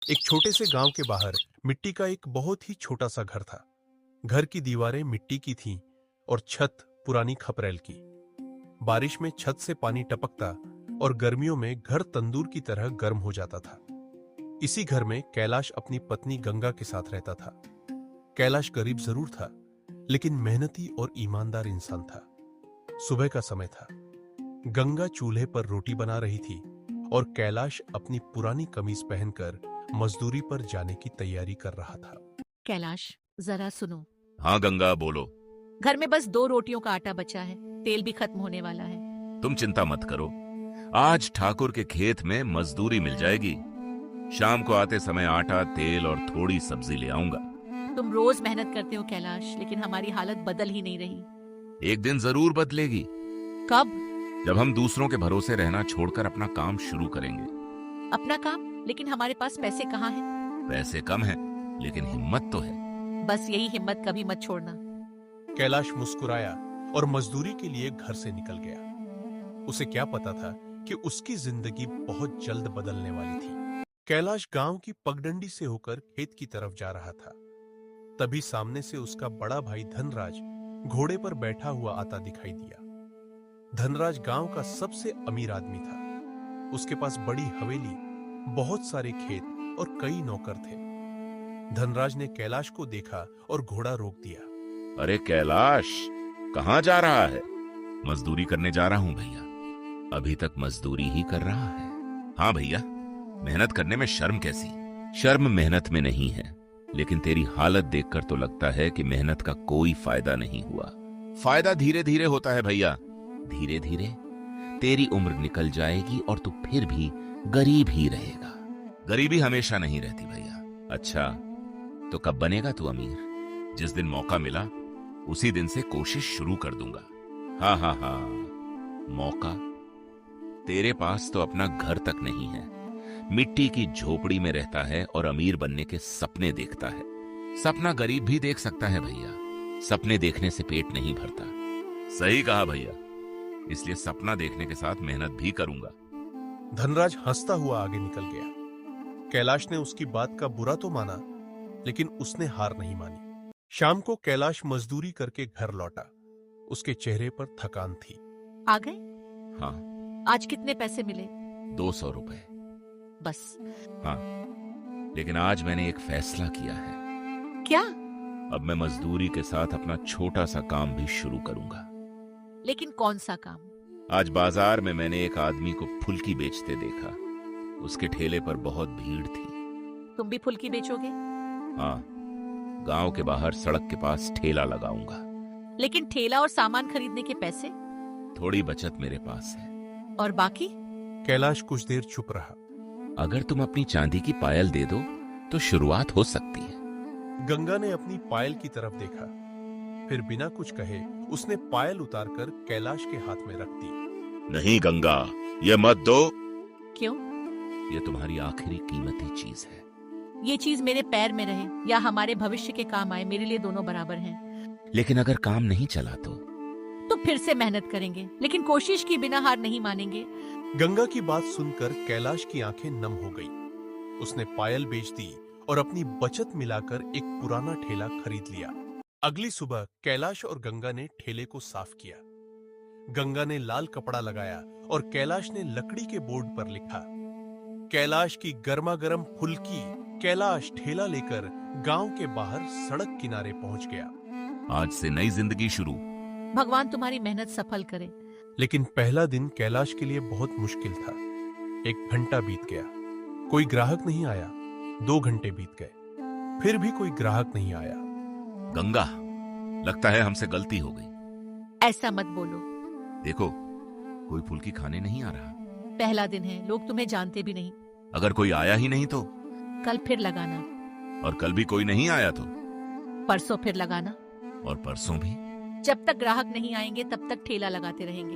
एक छोटे से गांव के बाहर मिट्टी का एक बहुत ही छोटा सा घर था। घर की दीवारें मिट्टी की थीं और छत पुरानी खपरेल की। बारिश में छत से पानी टपकता और गर्मियों में घर तंदूर की तरह गर्म हो जाता था। इसी घर में कैलाश अपनी पत्नी गंगा के साथ रहता था। कैलाश गरीब जरूर था, लेकिन मेहनती और ईमानदार इंसान था। सुबह का समय था। गंगा चूल्हे पर रोटी बना रही थी और कैलाश अपनी पुरानी कमीज पहनकर मजदूरी पर जाने की तैयारी कर रहा था। कैलाश, जरा सुनो। हाँ गंगा, बोलो। घर में बस 2 रोटियों का आटा बचा है, तेल भी खत्म होने वाला है। तुम चिंता मत करो, आज ठाकुर के खेत में मजदूरी मिल जाएगी। शाम को आते समय आटा, तेल और थोड़ी सब्जी ले आऊंगा। तुम रोज मेहनत करते हो कैलाश, लेकिन हमारी हालत बदल ही नहीं रही। एक दिन जरूर बदलेगी, कब? जब हम दूसरों के भरोसे रहना छोड़कर अपना काम शुरू करेंगे। अपना काम? लेकिन हमारे पास पैसे कहाँ हैं? पैसे कम हैं, लेकिन हिम्मत तो है। बस यही हिम्मत कभी मत छोड़ना। कैलाश मुस्कुराया और मजदूरी के लिए घर से निकल गया। उसे क्या पता था कि उसकी जिंदगी बहुत जल्द बदलने वाली थी। कैलाश गांव की पगडंडी से होकर खेत की तरफ जा रहा था। तभी सामने से उसका बड़ा भाई धनराज घोड़े पर बैठा हुआ आता दिखाई दिया। धनराज गांव का सबसे अमीर आदमी था। उसके पास बड़ी हवेली, बहुत सारे खेत और कई नौकर थे। धनराज ने कैलाश को देखा और घोड़ा रोक दिया। अरे कैलाश, कहाँ जा रहा है? मजदूरी करने जा रहा हूं भैया। अभी तक मजदूरी ही कर रहा है। हाँ भैया, मेहनत करने में शर्म कैसी? शर्म मेहनत में नहीं है, लेकिन तेरी हालत देखकर तो लगता है कि मेहनत का कोई फायदा नहीं हुआ। फायदा धीरे धीरे होता है भैया। धीरे धीरे तेरी उम्र निकल जाएगी और तू फिर भी गरीब ही रहेगा। गरीबी हमेशा नहीं रहती भैया। अच्छा, तो कब बनेगा तू अमीर? जिस दिन मौका मिला उसी दिन से कोशिश शुरू कर दूंगा। हाँ हाँ हाँ, मौका? तेरे पास तो अपना घर तक नहीं है, मिट्टी की झोपड़ी में रहता है और अमीर बनने के सपने देखता है। सपना गरीब भी देख सकता है भैया, सपने देखने से पेट नहीं भरता। सही कहा भैया, इसलिए सपना देखने के साथ मेहनत भी करूंगा। धनराज हंसता हुआ आगे निकल गया। कैलाश ने उसकी बात का बुरा तो माना, लेकिन उसने हार नहीं मानी। शाम को कैलाश मजदूरी करके घर लौटा। उसके चेहरे पर थकान थी। आ गए? हाँ। आज कितने पैसे मिले? 200 रुपए। बस? हाँ, लेकिन आज मैंने एक फैसला किया है। क्या? अब मैं मजदूरी के साथ अपना छोटा सा काम भी शुरू करूंगा। लेकिन कौन सा काम? आज बाजार में मैंने एक आदमी को फुल्की बेचते देखा। उसके ठेले पर बहुत भीड़ थी। तुम भी फुल्की बेचोगे? हाँ, गांव के बाहर सड़क के पास ठेला लगाऊंगा। लेकिन ठेला और सामान खरीदने के पैसे? थोड़ी बचत मेरे पास है। और बाकी? कैलाश कुछ देर चुप रहा। अगर तुम अपनी चांदी की पायल दे दो तो शुरुआत हो सकती है। गंगा ने अपनी पायल की तरफ देखा, फिर बिना कुछ कहे उसने पायल उतारकर कैलाश के हाथ में रख दी। नहीं गंगा, ये मत दो। क्यों? ये तुम्हारी आखिरी कीमती चीज है। ये चीज मेरे पैर में रहे या हमारे भविष्य के काम आए, मेरे लिए दोनों बराबर हैं। लेकिन अगर काम नहीं चला तो फिर से मेहनत करेंगे, लेकिन कोशिश की बिना हार नहीं मानेंगे। गंगा की बात सुनकर कैलाश की आंखें नम हो गई। उसने पायल बेच दी और अपनी बचत मिलाकर एक पुराना ठेला खरीद लिया। अगली सुबह कैलाश और गंगा ने ठेले को साफ किया। गंगा ने लाल कपड़ा लगाया और कैलाश ने लकड़ी के बोर्ड पर लिखा, कैलाश की गर्मा गर्म फुल्की। कैलाश ठेला लेकर गांव के बाहर सड़क किनारे पहुंच गया। आज से नई जिंदगी शुरू। भगवान तुम्हारी मेहनत सफल करे। लेकिन पहला दिन कैलाश के लिए बहुत मुश्किल था। 1 घंटा बीत गया, कोई ग्राहक नहीं आया। 2 घंटे बीत गए, फिर भी कोई ग्राहक नहीं आया। गंगा, लगता है हमसे गलती हो गई। ऐसा मत बोलो। देखो, कोई फुल्की खाने नहीं आ रहा। पहला दिन है, लोग तुम्हें जानते भी नहीं। अगर कोई आया ही नहीं तो? कल फिर लगाना। और कल भी कोई नहीं आया तो? परसों फिर लगाना। और परसों भी? जब तक ग्राहक नहीं आएंगे तब तक ठेला लगाते रहेंगे।